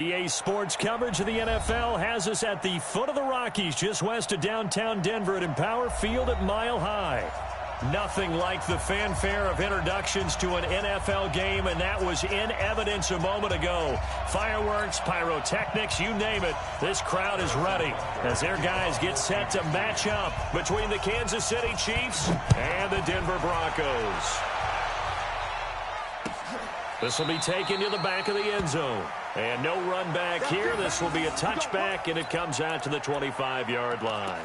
EA Sports coverage of the NFL has us at the foot of the Rockies, just west of downtown Denver at Empower Field at Mile High. Nothing like the fanfare of introductions to an NFL game, and that was in evidence a moment ago. Fireworks, pyrotechnics, you name it. This crowd is ready as their guys get set to match up between the Kansas City Chiefs and the Denver Broncos. This will be taken to the back of the end zone. And no run back here. This will be a touchback, and it comes out to the 25-yard line.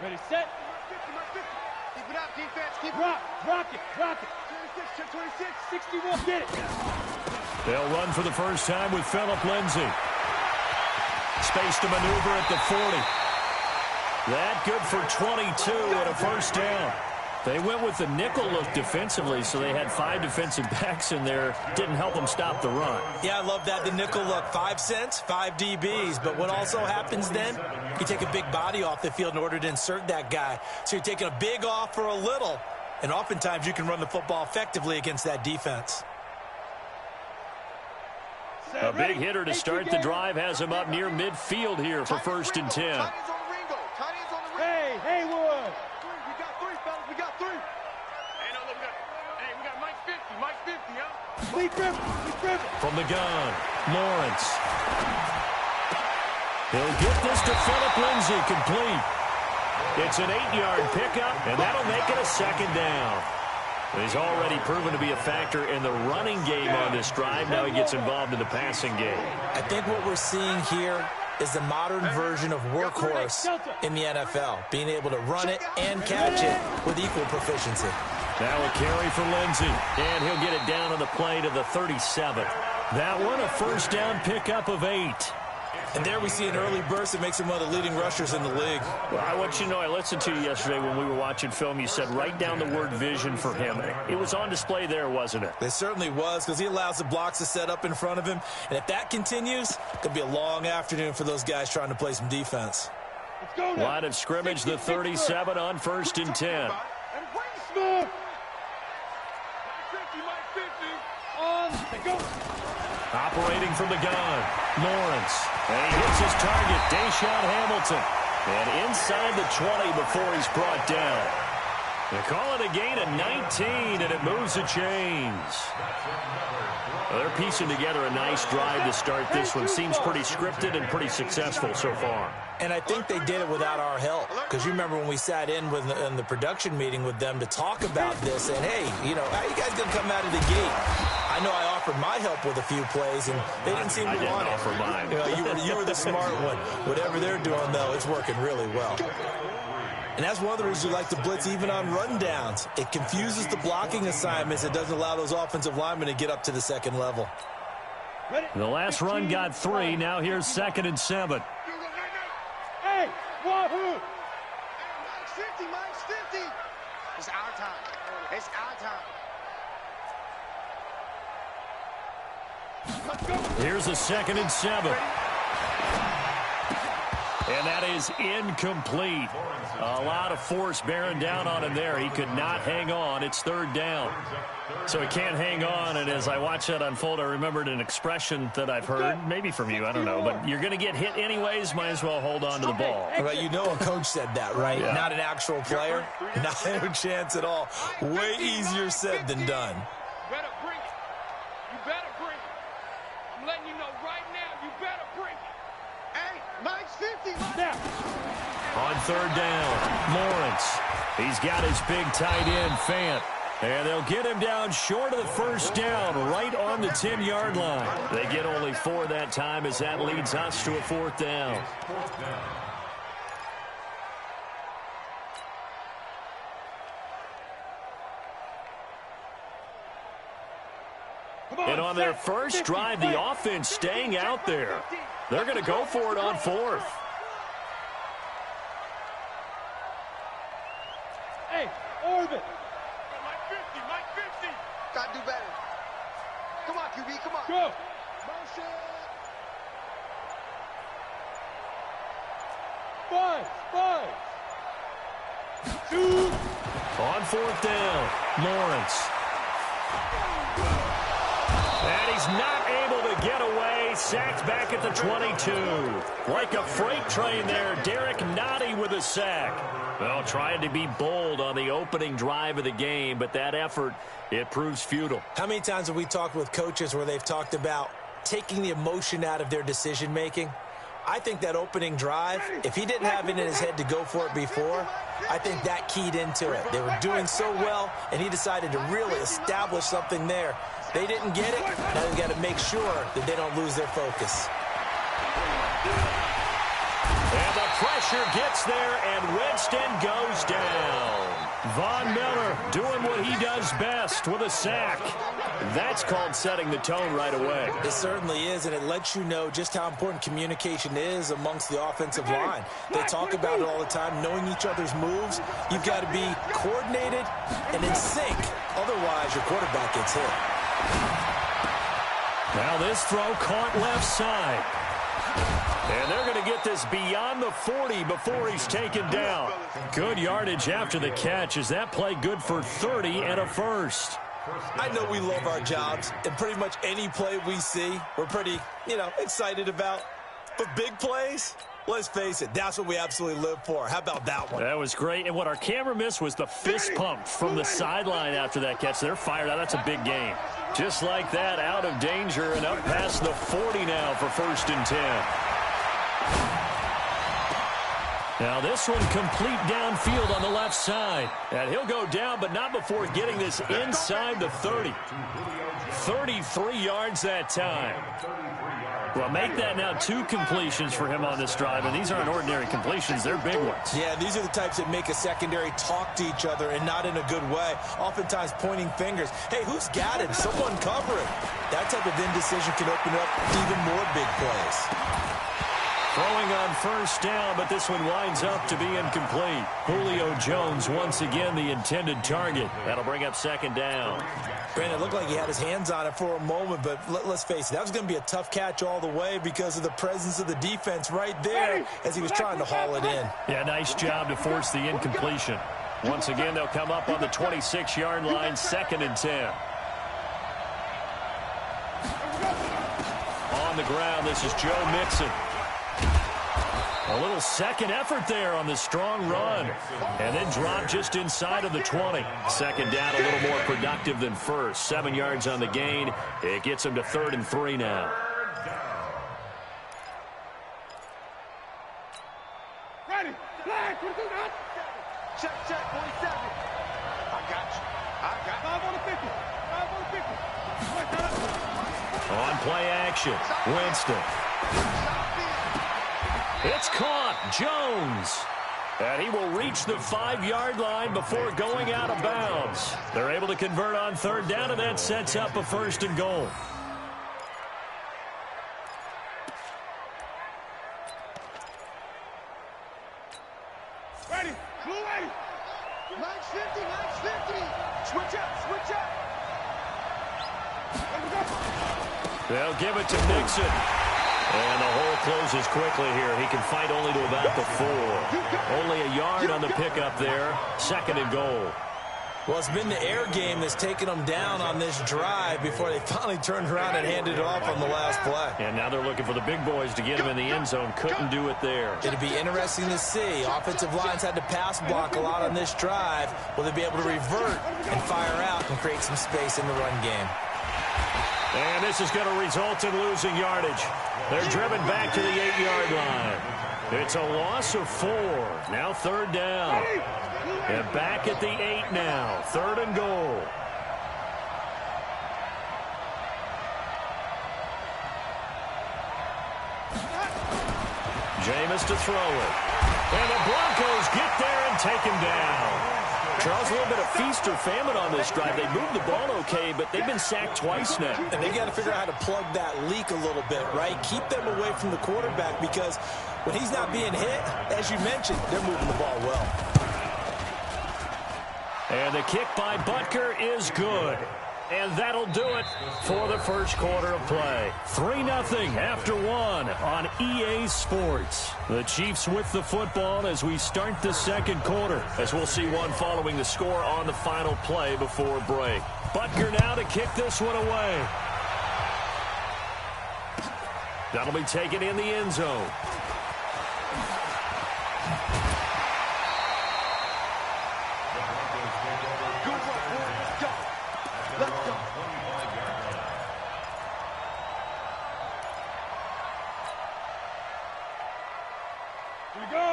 Ready, set. Keep it up, defense. Keep it up. Rock it. 26, 61, get it. They'll run for the first time with Phillip Lindsay. Space to maneuver at the 40. That good for 22 and a first down. They went with the nickel look defensively, so they had 5 defensive backs in there. Didn't help them stop the run. Yeah, I love that, the nickel look. 5 cents, 5 DBs. But what also happens then, you take a big body off the field in order to insert that guy. So you're taking a big off for a little. And oftentimes you can run the football effectively against that defense. A big hitter to start the drive has him up near midfield here for 1st and 10. Hey, Haywood. We got 3. Hey, no, look, we got Mike 50, huh? Lee Griffin. From the gun, Lawrence. He'll get this to Phillip Lindsay, complete. It's an 8-yard pickup, and that'll make it a 2nd down. He's already proven to be a factor in the running game on this drive. Now he gets involved in the passing game. I think what we're seeing here is the modern version of workhorse in the NFL, being able to run it and catch it with equal proficiency. Now a carry for Lindsay, and he'll get it down on the play to the 37. That one, a first down pickup of 8. And there we see an early burst that makes him one of the leading rushers in the league. Well, I want you to know, I listened to you yesterday when we were watching film. You said write down the word vision for him. It was on display there, wasn't it? It certainly was, because he allows the blocks to set up in front of him. And if that continues, it could be a long afternoon for those guys trying to play some defense. Let's go now. Line of scrimmage, the 37 on 1st and 10. Smooth. On the go. Operating from the gun, Lawrence. And he hits his target, Deshaun Hamilton. And inside the 20 before he's brought down. They call it a gain of 19, and it moves the chains. Well, they're piecing together a nice drive to start this one. Seems pretty scripted and pretty successful so far. And I think they did it without our help. Because you remember when we sat in the production meeting with them to talk about this. And, hey, you know, how are you guys going to come out of the gate? I know I offered my help with a few plays, and they didn't seem to want it. I didn't offer mine. You know, you were the smart one. Whatever they're doing, though, it's working really well. And that's one of the reasons we like to blitz even on rundowns. It confuses the blocking assignments. It doesn't allow those offensive linemen to get up to the second level. The last run got 3. Now here's 2nd and 7. Hey, wahoo! Hey, Mike's 50. It's our time. It's our time. Here's a 2nd and 7. And that is incomplete. A lot of force bearing down on him there. He could not hang on. It's 3rd down. So he can't hang on, and as I watch that unfold, I remembered an expression that I've heard, maybe from you, I don't know, but you're going to get hit anyways, might as well hold on to the ball. Well, you know a coach said that, right? Yeah. Not an actual player. Not a chance at all. Way easier said than done. You better bring it. You better bring it. I'm letting you know right now, you better bring it. Hey, Mike's 50. Now. On 3rd down, Lawrence. He's got his big tight end, Fant. And they'll get him down short of the first down, right on the 10-yard line. They get only 4 that time as that leads us to a 4th down. And on their first drive, the offense staying out there. They're going to go for it on 4th. Hey, orbit. Mike 50, Mike 50. Gotta do better. Come on, QB, come on. Go. Motion. 5. 2. On fourth down, Lawrence. And he's not able to get away. Sacked back at the 22. Like a freight train there, Derek Nottie with a sack. Well, trying to be bold on the opening drive of the game, but that effort, it proves futile. How many times have we talked with coaches where they've talked about taking the emotion out of their decision-making? I think that opening drive, if he didn't have it in his head to go for it before, I think that keyed into it. They were doing so well, and he decided to really establish something there. They didn't get it. Now they've got to make sure that they don't lose their focus. And the pressure gets there, and Winston goes down. Von Miller doing what he does best with a sack. That's called setting the tone right away. It certainly is, and it lets you know just how important communication is amongst the offensive line. They talk about it all the time, knowing each other's moves. You've got to be coordinated and in sync. Otherwise, your quarterback gets hit. Now this throw caught left side. And they're going to get this beyond the 40 before he's taken down. Good yardage after the catch. Is that play good for 30 and a first? I know we love our jobs, and pretty much any play we see, we're pretty, excited about. But big plays, let's face it, that's what we absolutely live for. How about that one? That was great. And what our camera missed was the fist pump from the sideline after that catch. They're fired out. That's a big game. Just like that, out of danger and up past the 40 now for 1st and 10. Now this one complete downfield on the left side. And he'll go down, but not before getting this inside the 30. 33 yards that time. Well, make that now 2 completions for him on this drive, and these aren't ordinary completions. They're big ones. Yeah, these are the types that make a secondary talk to each other, and not in a good way. Oftentimes pointing fingers. Hey, who's got him? Someone cover it. That type of indecision can open up even more big plays. Throwing on 1st down, but this one winds up to be incomplete. Julio Jones once again the intended target. That'll bring up 2nd down. Brandon, it looked like he had his hands on it for a moment, but let's face it, that was going to be a tough catch all the way because of the presence of the defense right there as he was trying to haul it in. Yeah, nice job to force the incompletion. Once again, they'll come up on the 26-yard line, 2nd and 10. On the ground, this is Joe Mixon. A little second effort there on the strong run. And then drop just inside of the 20. 2nd down, a little more productive than first. 7 yards on the gain. It gets him to 3rd and 3 now. Ready. Flag. Check, 47. I got you. 5 on the 50. 5 on the 50. On play action, Winston. It's caught. Jones. And he will reach the 5-yard line before going out of bounds. They're able to convert on 3rd down, and that sets up a 1st and goal. Ready. Blue ready. Nice 50. Switch up. They'll give it to Mixon. And the hole closes quickly here. He can fight only to about the 4. Only a yard on the pickup there. 2nd and goal. Well, it's been the air game that's taken them down on this drive before they finally turned around and handed it off on the last play. And now they're looking for the big boys to get him in the end zone. Couldn't do it there. It'll be interesting to see. Offensive lines had to pass block a lot on this drive. Will they be able to revert and fire out and create some space in the run game? And this is going to result in losing yardage. They're driven back to the 8-yard line. It's a loss of 4. Now 3rd down. And back at the 8 now. 3rd and goal. Jameis to throw it. And the Broncos get there and take him down. Charles, a little bit of feast or famine on this drive. They moved the ball okay, but they've been sacked twice now. And they got to figure out how to plug that leak a little bit, right? Keep them away from the quarterback because when he's not being hit, as you mentioned, they're moving the ball well. And the kick by Butker is good. And that'll do it for the first quarter of play. 3-0 after one on EA Sports. The Chiefs with the football as we start the second quarter, as we'll see one following the score on the final play before break. Butker now to kick this one away. That'll be taken in the end zone.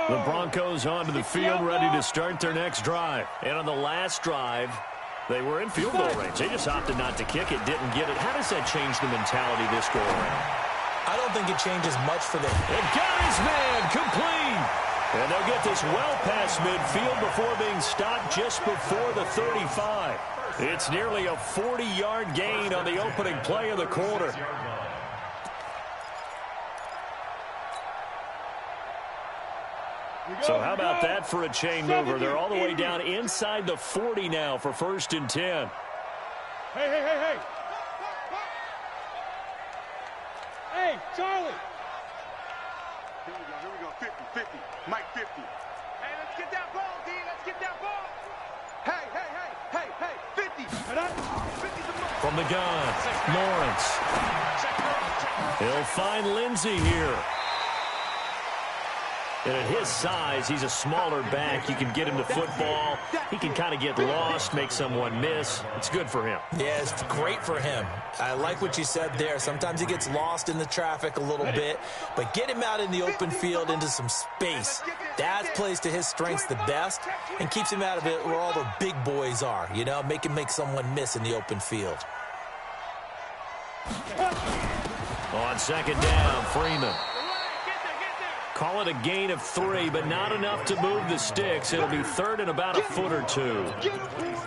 The Broncos onto the field, ready to start their next drive. And on the last drive, they were in field goal range. They just opted not to kick it, didn't get it. How does that change the mentality this go around? I don't think it changes much for them. And got his man complete. And they'll get this well past midfield before being stopped just before the 35. It's nearly a 40-yard gain on the opening play of the quarter. So how about that for a chain mover? They're all the way down inside the 40 now for 1st and 10. Hey. Hey, Charlie. Here we go. 50. Mike 50. Hey, let's get that ball, D. Let's get that ball. Hey, 50. From the gun, Lawrence. He'll find Lindsey here. And at his size, he's a smaller back. You can get him to football. He can kind of get lost, make someone miss. It's good for him. Yeah, it's great for him. I like what you said there. Sometimes he gets lost in the traffic a little bit, but get him out in the open field into some space. That plays to his strengths the best and keeps him out of it where all the big boys are, you know, make someone miss in the open field. On second down, Freeman. Call it a gain of 3, but not enough to move the sticks. It'll be 3rd and about a foot or 2.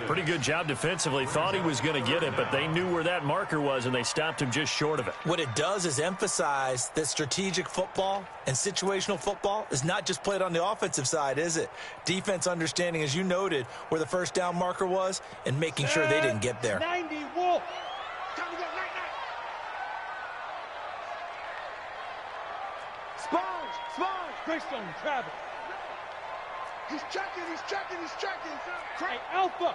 Pretty good job defensively. Thought he was going to get it, but they knew where that marker was, and they stopped him just short of it. What it does is emphasize that strategic football and situational football is not just played on the offensive side, is it? Defense understanding, as you noted, where the first down marker was and making sure they didn't get there. 90 Wolf. Time to go. Night. Sponge. Greystone, Travis. He's checking. Hey, Alpha.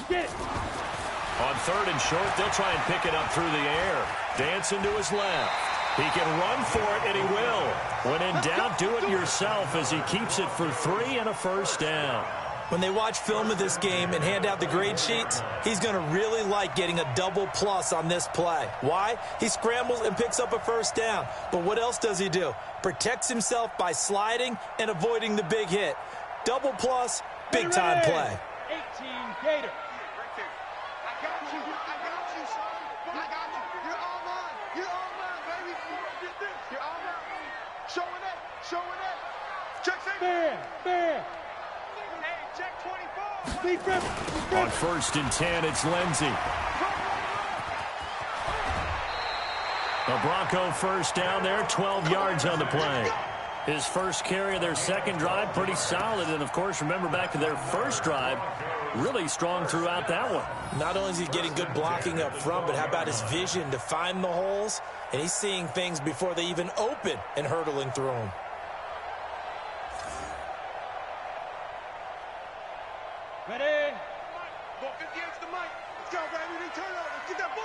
Get it. On 3rd and short, they'll try and pick it up through the air. Dancing to his left. He can run for it, and he will. When in doubt, do it yourself as he keeps it for 3 and a first down. When they watch film of this game and hand out the grade sheets, he's going to really like getting a double plus on this play. Why? He scrambles and picks up a first down. But what else does he do? Protects himself by sliding and avoiding the big hit. Double plus, big-time play. 18 Gator. Right there. I got you, son. I got you. You're all mine, baby. You're all mine. Showing it. Check safety. Fair. Check 24. Defense. On 1st and 10, it's Lindsey. A Bronco first down there, 12 yards on the play. His first carry of their second drive, pretty solid. And, of course, remember back to their first drive, really strong throughout that one. Not only is he getting good blocking up front, but how about his vision to find the holes? And he's seeing things before they even open and hurtling through them. Ready? Ball 50 against the mic. Let's go, baby. They turn over. Let's get that ball.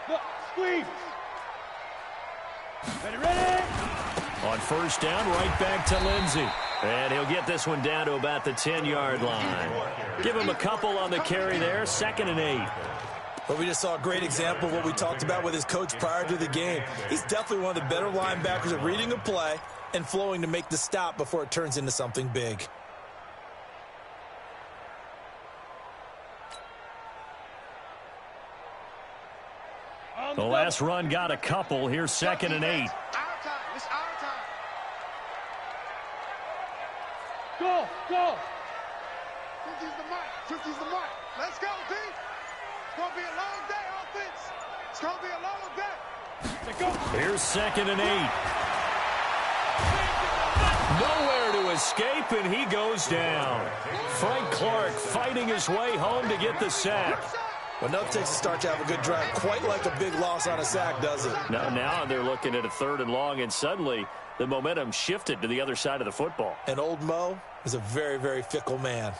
Look. Squeeze. Ready? On first down, right back to Lindsey. And he'll get this one down to about the 10-yard line. Give him a couple on the carry there, 2nd and 8. But we just saw a great example of what we talked about with his coach prior to the game. He's definitely one of the better linebackers at reading a play and flowing to make the stop before it turns into something big. The last run got a couple. Here's 2nd and 8. It's our time. Go. 50's the mic. Let's go, D. It's going to be a long day, offense. It's going to be a long day. Let's go. Here's 2nd and 8. escape, and he goes down. Frank Clark fighting his way home to get the sack. Well, nothing takes a start to have a good drive quite like a big loss on a sack, does it? Now they're looking at a 3rd and long, and suddenly the momentum shifted to the other side of the football. And old Mo is a very, very fickle man.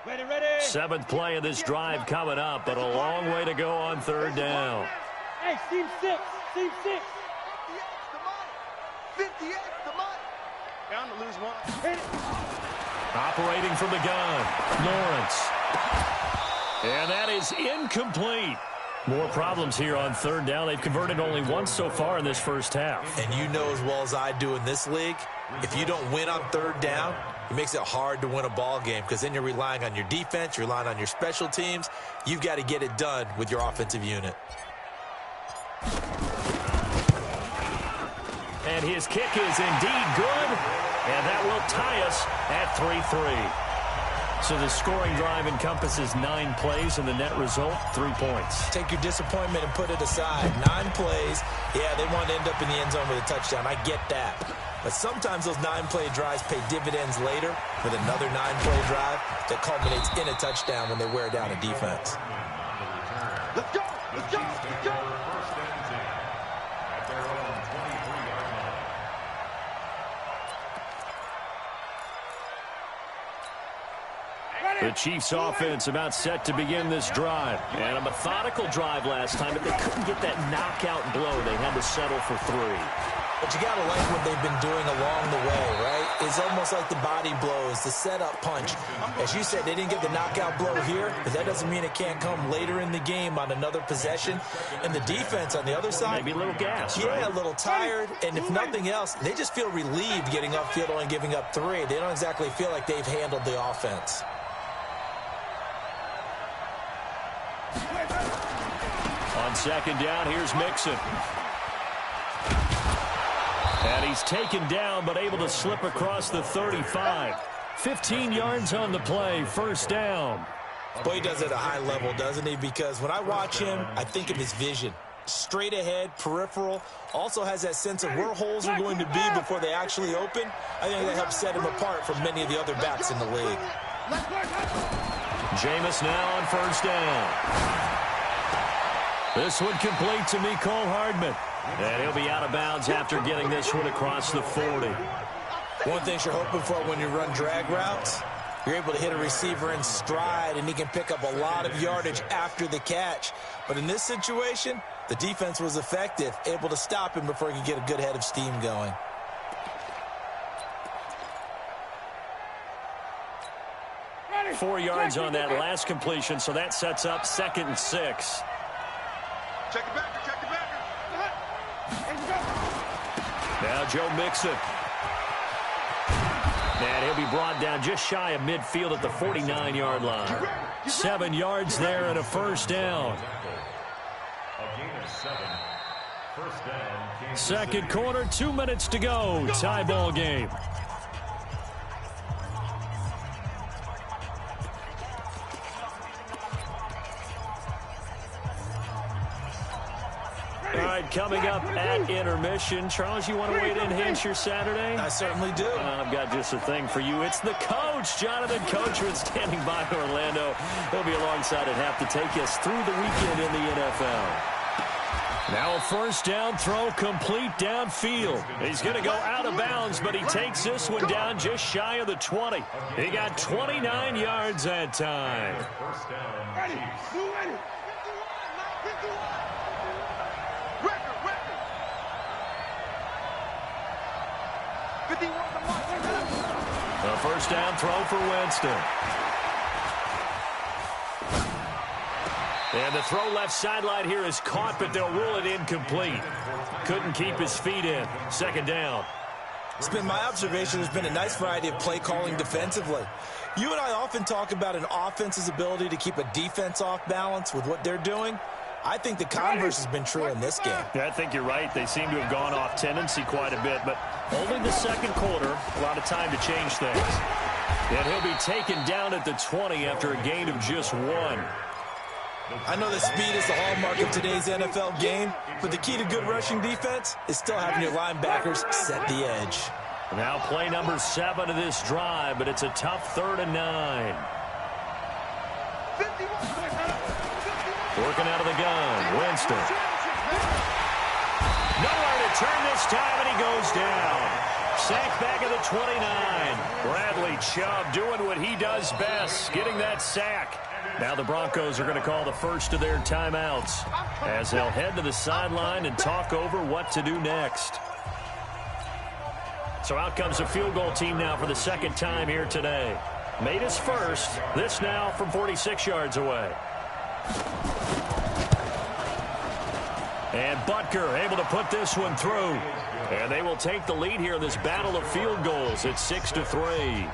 Ready, ready. 7th play of this drive coming up, but a long way to go on 3rd down. Hey, team 6. Team 6. 58, the money. Down to lose one. Hit it. Operating from the gun, Lawrence. And that is incomplete. More problems here on 3rd down. They've converted only once so far in this first half. And you know as well as I do in this league, if you don't win on 3rd down, it makes it hard to win a ball game because then you're relying on your defense, you're relying on your special teams. You've got to get it done with your offensive unit. And his kick is indeed good, and that will tie us at 3-3. So the scoring drive encompasses 9 plays, and the net result, 3 points. Take your disappointment and put it aside. 9 plays, yeah, they want to end up in the end zone with a touchdown. I get that. But sometimes those 9-play drives pay dividends later with another 9-play drive that culminates in a touchdown when they wear down a defense. Let's go. Let's go. Let's go. The Chiefs offense about set to begin this drive. And a methodical drive last time, but they couldn't get that knockout blow. They had to settle for 3. But you got to like what they've been doing along the way, right? It's almost like the body blows, the setup punch. As you said, they didn't get the knockout blow here, but that doesn't mean it can't come later in the game on another possession. And the defense on the other side, Maybe a little gas, yeah, right? a little tired. And if nothing else, they just feel relieved getting upfield only giving up 3. They don't exactly feel like they've handled the offense. On 2nd down, here's Mixon. And he's taken down, but able to slip across the 35. 15 yards on the play, 1st down. Boy, he does it at a high level, doesn't he? Because when I watch him, I think of his vision. Straight ahead, peripheral. Also has that sense of where holes are going to be before they actually open. I think that helps set him apart from many of the other backs in the league. Jameis now on 1st down. This one complete to Mecole Hardman. And he'll be out of bounds after getting this one across the 40. One thing you're hoping for when you run drag routes, you're able to hit a receiver in stride, and he can pick up a lot of yardage after the catch. But in this situation, the defense was effective, able to stop him before he could get a good head of steam going. Ready. 4 yards on that last completion, so that sets up 2nd and 6. Check it back. Check it back. Now Joe Mixon. And he'll be brought down just shy of midfield at the 49-yard line. 7 yards there and a 1st down. 2nd quarter, 2 minutes to go. Tie ball game. All right, coming up at intermission. Charles, you want to wait in Hinch your Saturday? I certainly do. I've got just a thing for you. It's the coach, Jonathan Coachman, standing by Orlando. He'll be alongside at half to take us through the weekend in the NFL. Now a 1st down throw complete downfield. He's going to go out of bounds, but he takes this one down just shy of the 20. He got 29 yards that time. Ready. You ready. A 1st down throw for Winston. And the throw left sideline here is caught, but they'll rule it incomplete. Couldn't keep his feet in. 2nd down. It's been my observation there's been a nice variety of play calling defensively. You and I often talk about an offense's ability to keep a defense off balance with what they're doing. I think the converse has been true in this game. Yeah, I think you're right. They seem to have gone off tendency quite a bit, but only the 2nd quarter, a lot of time to change things. And he'll be taken down at the 20 after a gain of just 1. I know that speed is the hallmark of today's NFL game, but the key to good rushing defense is still having your linebackers set the edge. Now play number 7 of this drive, but it's a tough 3rd and 9. Working out of the gun, Winston. Nowhere to turn this time, and he goes down. Sacked back at the 29. Bradley Chubb doing what he does best, getting that sack. Now the Broncos are going to call the first of their timeouts as they'll head to the sideline and talk over what to do next. So out comes a field goal team now for the second time here today. Made his first. This now from 46 yards away. And Butker able to put this one through. And they will take the lead here in this battle of field goals at 6-3.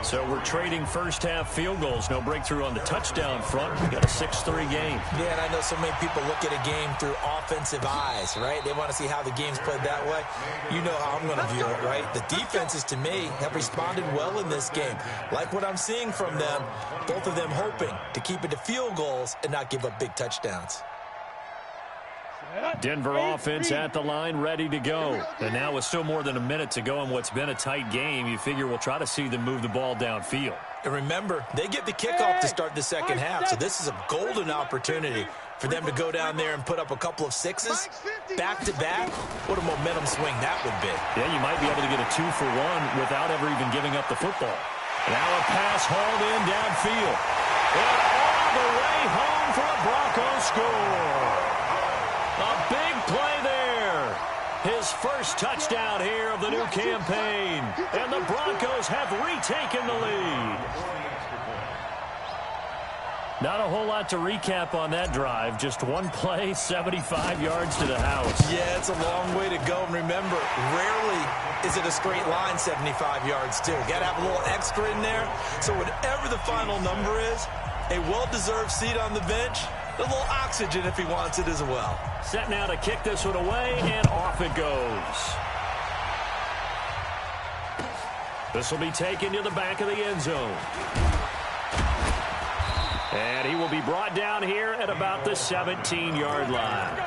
So we're trading first half field goals. No breakthrough on the touchdown front. We got a 6-3 game. Yeah, and I know so many people look at a game through offensive eyes, right? They want to see how the game's played that way. You know how I'm going to view it, right? The defenses, to me, have responded well in this game. Like what I'm seeing from them, both of them hoping to keep it to field goals and not give up big touchdowns. Denver offense at the line, ready to go. And now with still more than a minute to go in what's been a tight game, you figure we'll try to see them move the ball downfield. And remember, they get the kickoff to start the second half, so this is a golden opportunity for them to go down there and put up a couple of sixes back-to-back. What a momentum swing that would be. Yeah, you might be able to get a 2-for-1 without ever even giving up the football. Now a pass hauled in downfield. And all the way home for a Broncos score. A big play there. His first touchdown here of the new campaign. And the Broncos have retaken the lead. Not a whole lot to recap on that drive. Just one play, 75 yards to the house. Yeah, it's a long way to go. And remember, rarely is it a straight line 75 yards, too. Got to have a little extra in there. So whatever the final number is, a well-deserved seat on the bench, a little oxygen if he wants it as well. Set now to kick this one away, and off it goes. This will be taken to the back of the end zone. And he will be brought down here at about the 17-yard line.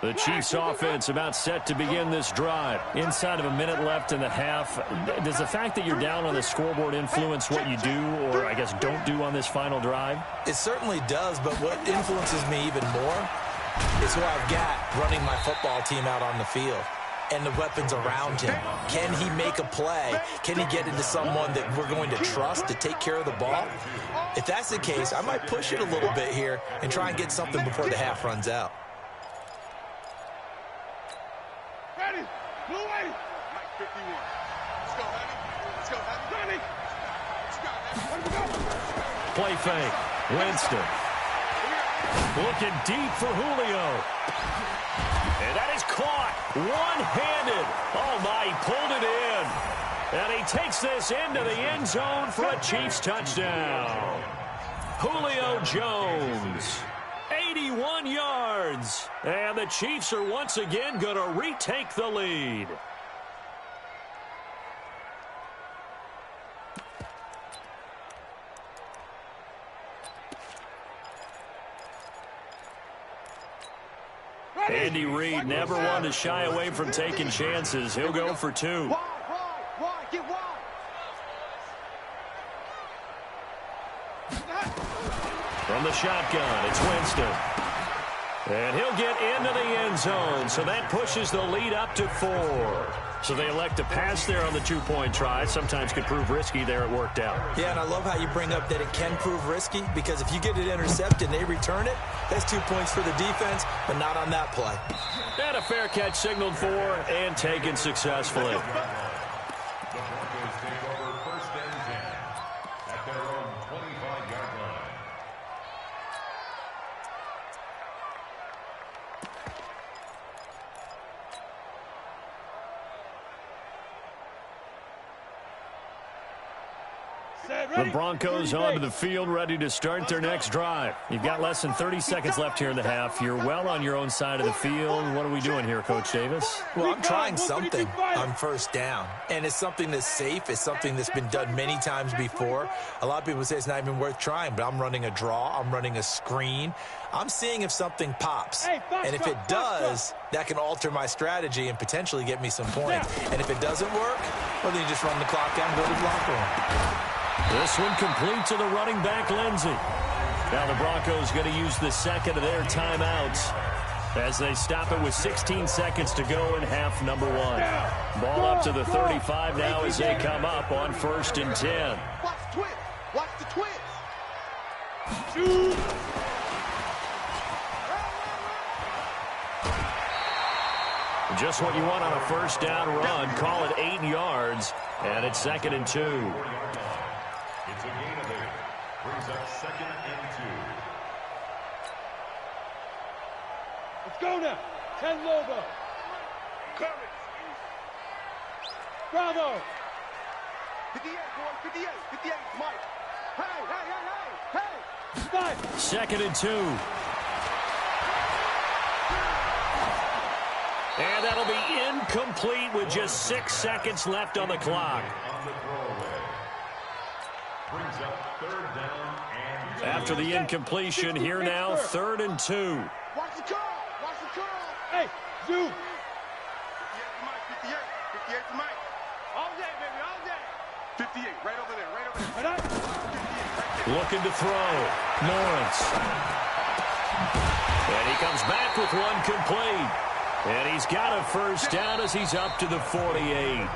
The Chiefs offense about set to begin this drive. Inside of a minute left in the half. Does the fact that you're down on the scoreboard influence what you do, or I guess don't do on this final drive? It certainly does, but what influences me even more is who I've got running my football team out on the field and the weapons around him. Can he make a play? Can he get into someone that we're going to trust to take care of the ball? If that's the case, I might push it a little bit here and try and get something before the half runs out. Ready? Blue 8. Mike 51. Let's go, Heavy. Let's go, Heavy. Johnny. Let's go, Heavy. Let me go. Play fake. Winston. Looking deep for Julio. And that is caught. One-handed. Oh, my, he pulled it in. And he takes this into the end zone for a Chiefs touchdown. Julio Jones. 81 yards. And the Chiefs are once again going to retake the lead. Andy Reid never one to shy away from taking chances. He'll go for 2. Wide, get wide. From the shotgun, it's Winston. And he'll get into the end zone, so that pushes the lead up to 4. So they elect to pass there on the 2-point try. Sometimes could prove risky there. It worked out. Yeah, and I love how you bring up that it can prove risky, because if you get it intercepted and they return it, that's 2 points for the defense, but not on that play. And a fair catch signaled for and taken successfully. The Broncos onto the field, ready to start their next drive. You've got less than 30 seconds left here in the half. You're well on your own side of the field. What are we doing here, Coach Davis? Well, I'm trying something on first down, and it's something that's safe. It's something that's been done many times before. A lot of people say it's not even worth trying, but I'm running a draw. I'm running a screen. I'm seeing if something pops, and if it does, that can alter my strategy and potentially get me some points. And if it doesn't work, well, then you just run the clock down and go to the locker room. This one complete to the running back, Lindsey. Now the Broncos going to use the second of their timeouts as they stop it with 16 seconds to go in half number one. Ball up to the 35 now as they come up on 1st and 10. Watch the twist. Watch the twist. Just what you want on a first down run. Call it 8 yards, and it's 2nd and 2. It's a gain of 8. Brings up 2nd and 2. Let's go now. 10 Lobo. Coming. Bravo. 58, boy. 58. 58, Mike. Hey, hey, hey, hey, hey. 2nd and 2. And that'll be incomplete with just 6 seconds left on the clock. Brings up 3rd down and After the incompletion, here now, 3rd and 2. Watch the curl. Watch the curl. Hey, Zoo. 58 to Mike. 58. 58 to Mike. All day, baby, all day. 58. Right over there. Right over there. Right up. 58 right there. Looking to throw. Lawrence. And he comes back with one complete. And he's got a first down as he's up to the 48.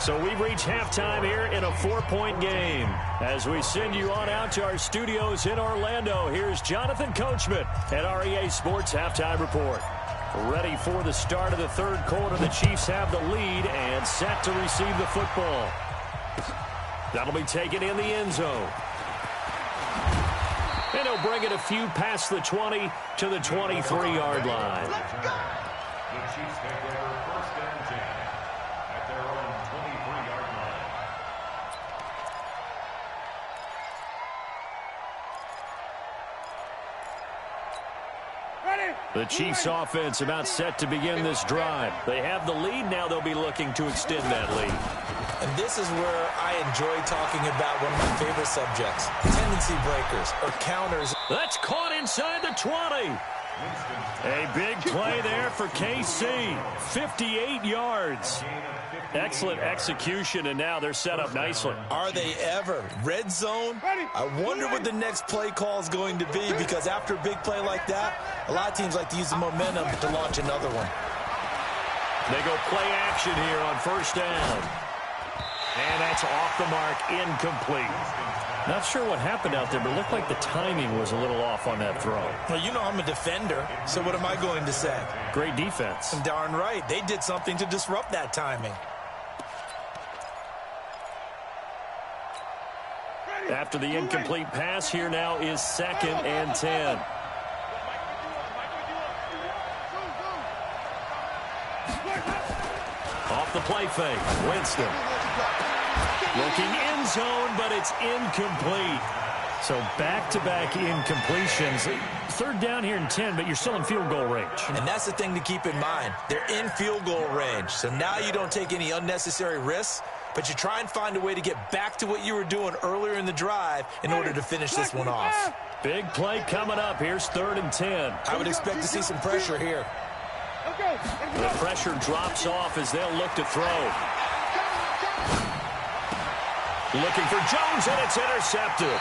So we've reached halftime here in a 4-point game. As we send you on out to our studios in Orlando, here's Jonathan Coachman at REA Sports Halftime Report. Ready for the start of the 3rd quarter. The Chiefs have the lead and set to receive the football. That'll be taken in the end zone. And he'll bring it a few past the 20 to the 23-yard line. Let's go. the Chiefs take over 1st and 10 at their own 23-yard line. The Chiefs offense about set to begin this drive. They have the lead. Now they'll be looking to extend that lead. And this is where I enjoy talking about one of my favorite subjects, tendency breakers or counters. That's caught inside the 20. A big play there for KC. 58 yards. Excellent execution, and now they're set up nicely. Are they ever? Red zone? I wonder what the next play call is going to be, because after a big play like that, a lot of teams like to use the momentum to launch another one. They go play action here on 1st down. And that's off the mark, incomplete. Not sure what happened out there, but it looked like the timing was a little off on that throw. Well, you know I'm a defender, so what am I going to say? Great defense. Darn right. They did something to disrupt that timing. After the incomplete pass, here now is 2nd and 10. Off the play fake, Winston. Looking end zone, but it's incomplete. So back-to-back incompletions. 3rd down here and 10, but you're still in field goal range. And that's the thing to keep in mind. They're in field goal range. So now you don't take any unnecessary risks, but you try and find a way to get back to what you were doing earlier in the drive in order to finish this one off. Big play coming up. Here's 3rd and 10. I would expect to see some pressure here. The pressure drops off as they'll look to throw. Looking for Jones, and it's intercepted.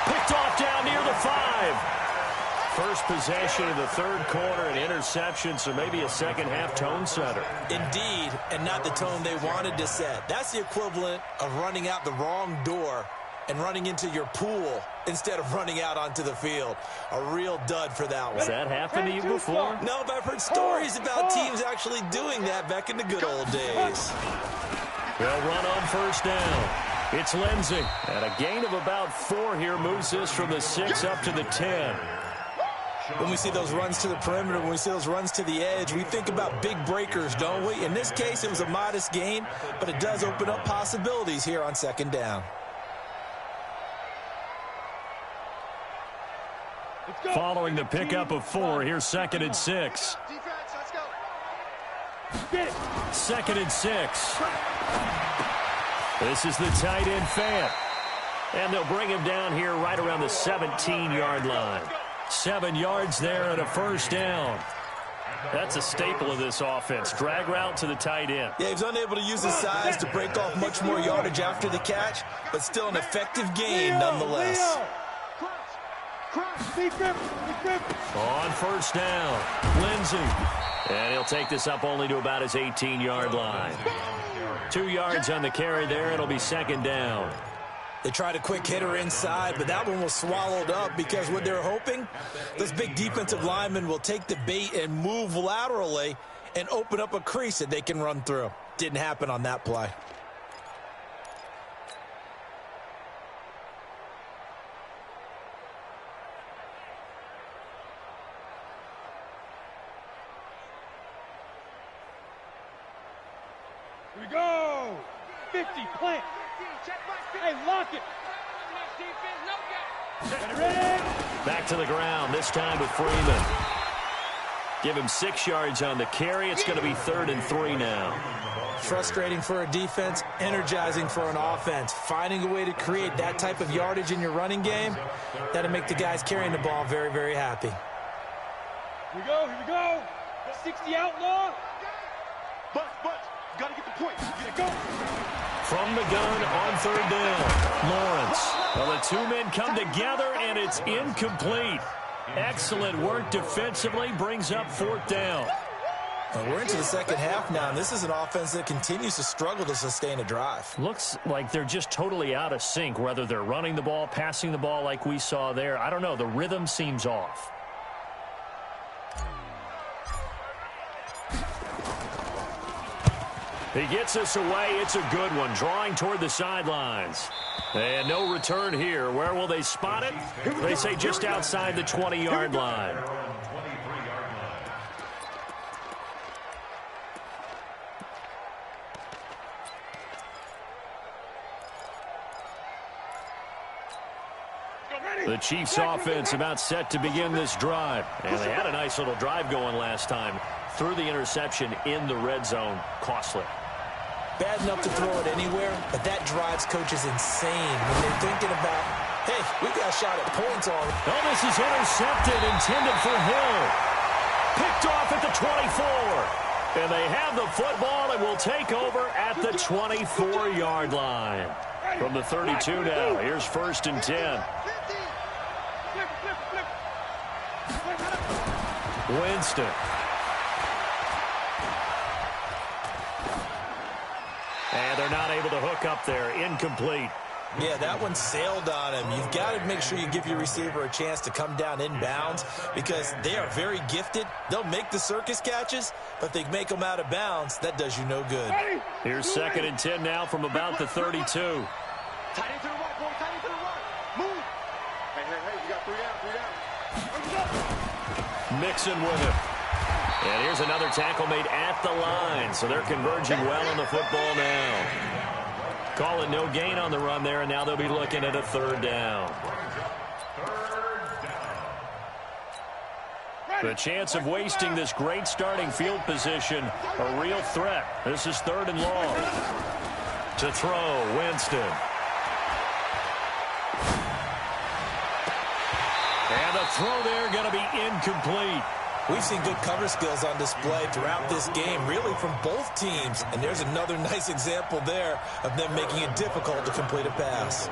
Picked off down near the 5. First possession of the 3rd quarter, an interception, so maybe a second-half tone setter. Indeed, and not the tone they wanted to set. That's the equivalent of running out the wrong door and running into your pool instead of running out onto the field. A real dud for that one. Has that happened to you before? No, but I've heard stories about teams actually doing that back in the good old days. They'll run on 1st down. It's Lindsey. And a gain of about 4 here moves this from the 6 up to the 10. When we see those runs to the perimeter, when we see those runs to the edge, we think about big breakers, don't we? In this case, it was a modest gain, but it does open up possibilities here on 2nd down. Following the pickup of 4, here's 2nd and 6. Defense, let's go. 2nd and 6. This is the tight end Fant. And they'll bring him down here right around the 17-yard line. 7 yards there and a first down. That's a staple of this offense. Drag route to the tight end. Yeah, he was unable to use his size to break off much more yardage after the catch, but still an effective gain nonetheless. On first down, Lindsey. And he'll take this up only to about his 18-yard line. 2 yards on the carry there. It'll be 2nd down. They tried a quick hitter inside, but that one was swallowed up because what they're hoping, this big defensive lineman will take the bait and move laterally and open up a crease that they can run through. Didn't happen on that play. Here we go. 50, plant. Hey, lock it. Back to the ground, this time with Freeman. Give him 6 yards on the carry. It's going to be 3rd and 3 now. Frustrating for a defense, energizing for an offense. Finding a way to create that type of yardage in your running game, that'll make the guys carrying the ball very, very happy. Here we go. 60 outlaw. But, got to get the point. Get go. From the gun on 3rd down, Lawrence. Well, the 2 men come together, and it's incomplete. Excellent work defensively, brings up 4th down. Well, we're into the second half now, and this is an offense that continues to struggle to sustain a drive. Looks like they're just totally out of sync, whether they're running the ball, passing the ball like we saw there. I don't know. The rhythm seems off. He gets us away. It's a good one. Drawing toward the sidelines. And no return here. Where will they spot it? They say just outside the 20-yard line. The Chiefs offense about set to begin this drive. And they had a nice little drive going last time. Threw the interception in the red zone. Costly. Bad enough to throw it anywhere, but that drives coaches insane when they're thinking about, hey, we got a shot at points on. Oh, this is intercepted, intended for Hill. Picked off at the 24. And they have the football and will take over at the 24-yard line. From the 32 now, here's 1st and 10. Winston. And they're not able to hook up there. Incomplete. Yeah, that one sailed on him. You've got to make sure you give your receiver a chance to come down inbounds because they are very gifted. They'll make the circus catches, but if they make them out of bounds, that does you no good. Here's 2nd and 10 now from about the 32. Tight end to the right, boy. Tight end to the right. Move. Hey, you got 3 down. Mixon with it. And here's another tackle made at the line. So they're converging well on the football now. Call it no gain on the run there, and now they'll be looking at a 3rd down. The chance of wasting this great starting field position, a real threat. This is 3rd and long. To throw, Winston. And the throw there going to be incomplete. We've seen good cover skills on display throughout this game, really from both teams. And there's another nice example there of them making it difficult to complete a pass.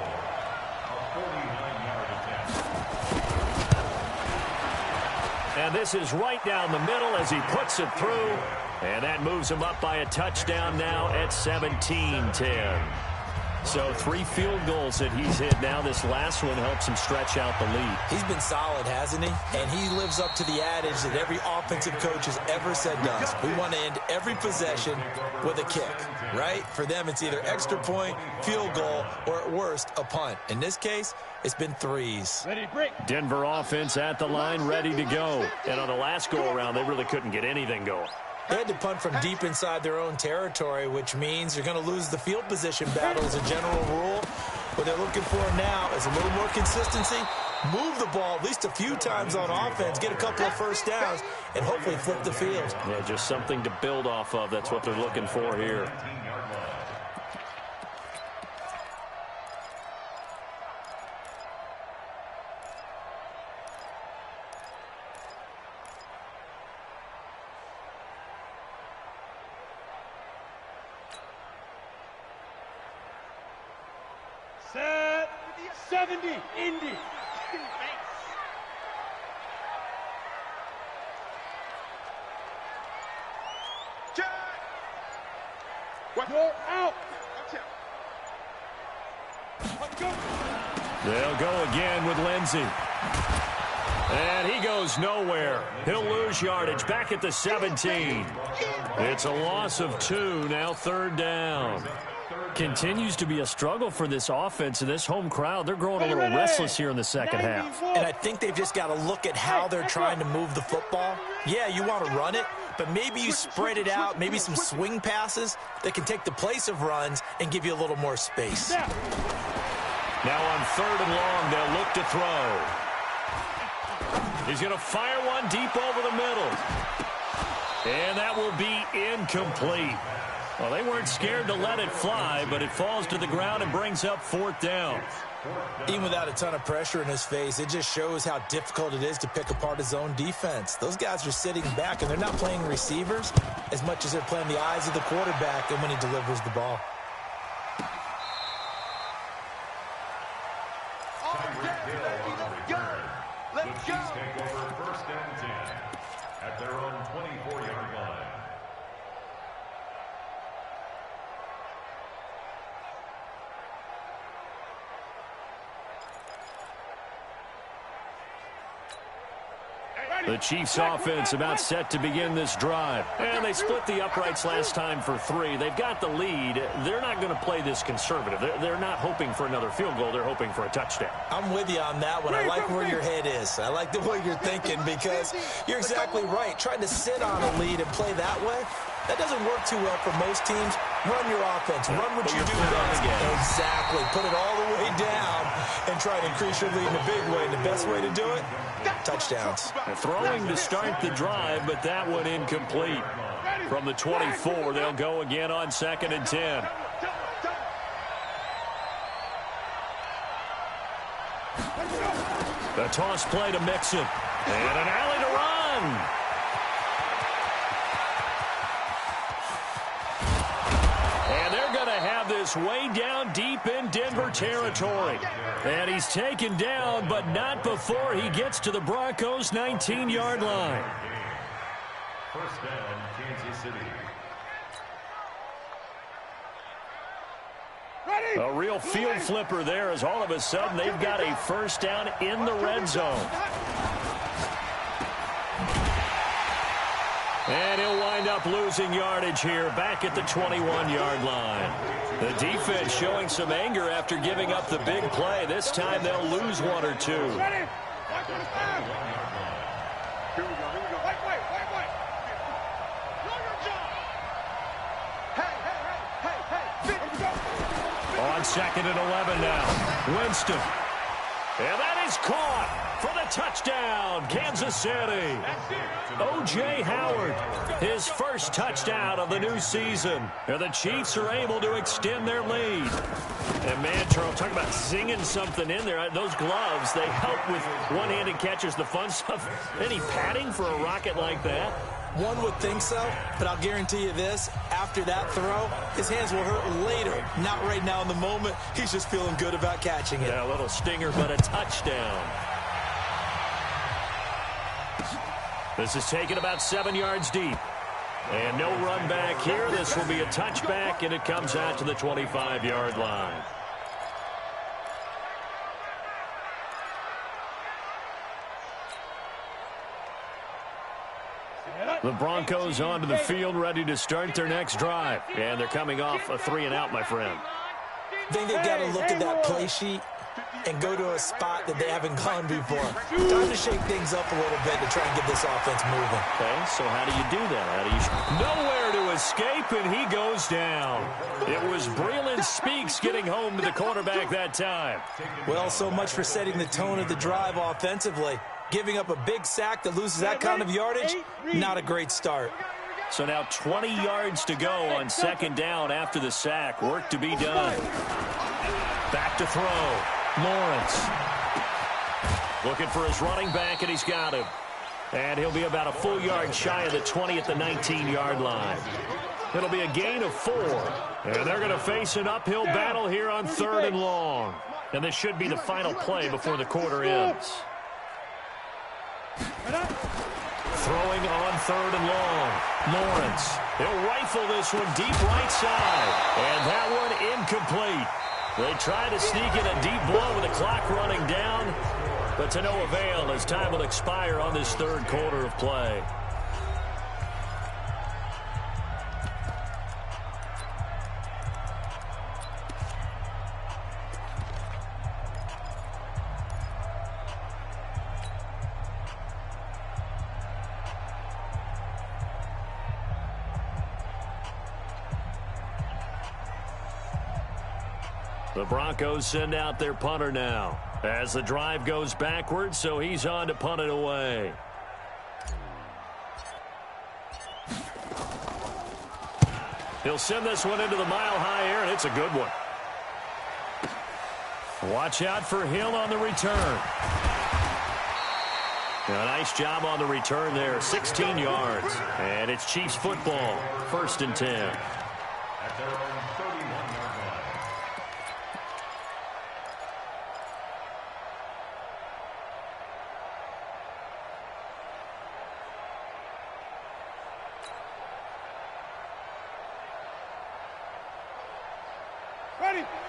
And this is right down the middle as he puts it through. And that moves him up by a touchdown now at 17-10. So 3 field goals that he's hit now. This last one helps him stretch out the lead. He's been solid, hasn't he? And he lives up to the adage that every offensive coach has ever said to us. We want to end every possession with a kick, right? For them, it's either extra point, field goal, or at worst, a punt. In this case, it's been 3s. Ready, break. Denver offense at the line, ready to go. And on the last go-around, they really couldn't get anything going. They had to punt from deep inside their own territory, which means you're going to lose the field position battle as a general rule. What they're looking for now is a little more consistency move the ball at least a few times on offense, get a couple of first downs, and hopefully flip the field. Yeah, just something to build off of. That's what they're looking for here. Set 70, Indy. Go out. They'll go again with Lindsey. And he goes nowhere. He'll lose yardage back at the 17. It's a loss of 2, now 3rd down. Continues to be a struggle for this offense and this home crowd. They're growing a little restless here in the second half. And I think they've just got to look at how they're trying to move the football. Yeah, you want to run it, but maybe you spread it out, maybe some swing passes that can take the place of runs and give you a little more space. Now on 3rd and long, they'll look to throw. He's going to fire one deep over the middle. And that will be incomplete. Well, they weren't scared to let it fly, but it falls to the ground and brings up 4th down. Even without a ton of pressure in his face, it just shows how difficult it is to pick apart his own defense. Those guys are sitting back, and they're not playing receivers as much as they're playing the eyes of the quarterback and when he delivers the ball. Let's go. Take over 1st and 10 at their own 24-yard line. The Chiefs offense about set to begin this drive. And they split the uprights last time for 3. They've got the lead. They're not going to play this conservative. They're not hoping for another field goal. They're hoping for a touchdown. I'm with you on that one. I like where your head is. I like the way you're thinking because you're exactly right. Trying to sit on a lead and play that way, that doesn't work too well for most teams. Run your offense. Run what you do best. Exactly. Put it all the way down and try to increase your lead in a big way. And the best way to do it, touchdowns. They're throwing to start the drive, but that one incomplete. From the 24, they'll go again on 2nd and 10. The toss play to Mixon. And an alley to run. And they're going to have this way down deep in Denver territory. And he's taken down, but not before he gets to the Broncos' 19-yard line. 1st down, Kansas City. A real field flipper there as all of a sudden they've got a 1st down in the red zone. And he'll wind up losing yardage here back at the 21-yard line. The defense showing some anger after giving up the big play. This time they'll lose 1 or 2. Here we go. Wait. Know your job. Hey. On 2nd and 11 now. Winston. And that is caught for the touchdown, Kansas City. O.J. Howard, his first touchdown of the new season. And the Chiefs are able to extend their lead. And, man, Charles, talk about singing something in there. Those gloves, they help with one-handed catches, the fun stuff. Any padding for a rocket like that? One would think so, but I'll guarantee you this. After that throw, his hands will hurt later. Not right now in the moment. He's just feeling good about catching it. Yeah, a little stinger, but a touchdown. This is taken about 7 yards deep. And no run back here. This will be a touchback, and it comes out to the 25-yard line. The Broncos onto the field, ready to start their next drive. And thee coming off a 3-and-out, my friend. I think they've got to look at that play sheet and go to a spot that they haven't gone before. Time to shake things up a little bit to try and get this offense moving. Okay, so how do you do that? How do you nowhere to escape? escape, and he goes down. It was Breland Speaks getting home to the quarterback that time. Well, so much for setting the tone of the drive offensively. Giving up a big sack that loses that kind of yardage, not a great start. So now 20 yards to go on second down after the sack. Work to be done. Back to throw. Lawrence. Looking for his running back, and he's got him. And he'll be about a full yard shy of the 20 at the 19-yard line. It'll be a gain of 4. And they're going to face an uphill battle here on 3rd and long. And this should be the final play before the quarter ends. Throwing on 3rd and long. Lawrence. He'll rifle this one deep right side. And that one incomplete. They try to sneak in a deep blow with the clock running down. But to no avail as time will expire on this 3rd quarter of play. The Broncos send out their punter now as the drive goes backwards, so he's on to punt it away. He'll send this one into the mile-high air, and it's a good one. Watch out for Hill on the return. A nice job on the return there, 16 yards. And it's Chiefs football, 1st and 10. At their own 31-yard line.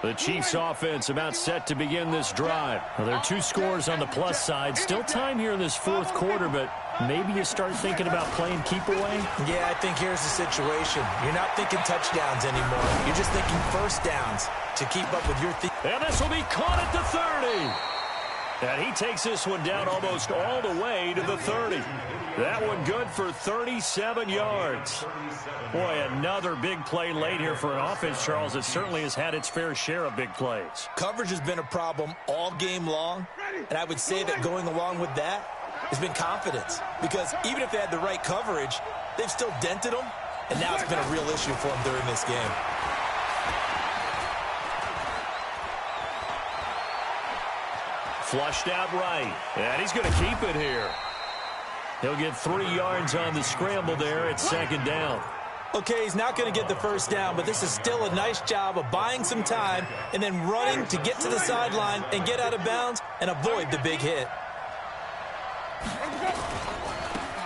The Chiefs offense about set to begin this drive. Well, there are 2 scores on the plus side. Still time here in this 4th quarter, but maybe you start thinking about playing keep away? Yeah, I think here's the situation. You're not thinking touchdowns anymore. You're just thinking first downs to keep up with your team. And this will be caught at the 30. And he takes this one down almost all the way to the 30. That one good for 37 yards. Boy, another big play late here for an offense, Charles, that certainly has had its fair share of big plays. Coverage has been a problem all game long, and I would say that going along with that has been confidence. Because even if they had the right coverage, they've still dented them, and now it's been a real issue for them during this game. Flushed out right, and he's going to keep it here. He'll get 3 yards on the scramble there at 2nd down. Okay, he's not going to get the first down, but this is still a nice job of buying some time and then running to get to the sideline and get out of bounds and avoid the big hit.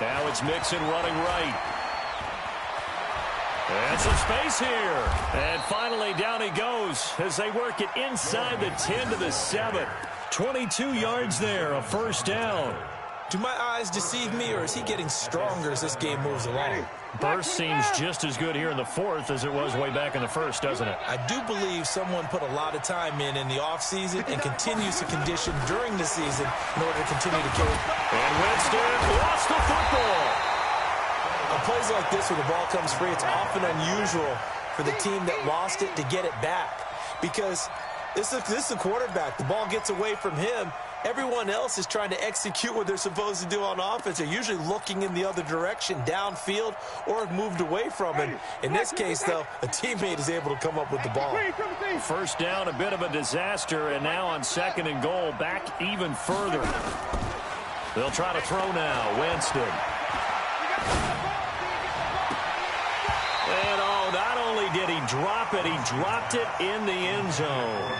Now it's Mixon running right. And some space here. And finally down he goes as they work it inside the 10 to the 7. 22 yards there, a 1st down. Do my eyes deceive me, or is he getting stronger as this game moves along? Burst seems just as good here in the 4th as it was way back in the 1st, doesn't it? I do believe someone put a lot of time in the offseason and continues to condition during the season in order to continue to carry. And Winston lost the football. On plays like this where the ball comes free, it's often unusual for the team that lost it to get it back. Because this is the quarterback. The ball gets away from him. Everyone else is trying to execute what they're supposed to do on offense. They're usually looking in the other direction, downfield, or moved away from him. In this case, though, a teammate is able to come up with the ball. 1st down, a bit of a disaster, and now on 2nd and goal, back even further. They'll try to throw now. Winston. And not only did he drop it, he dropped it in the end zone.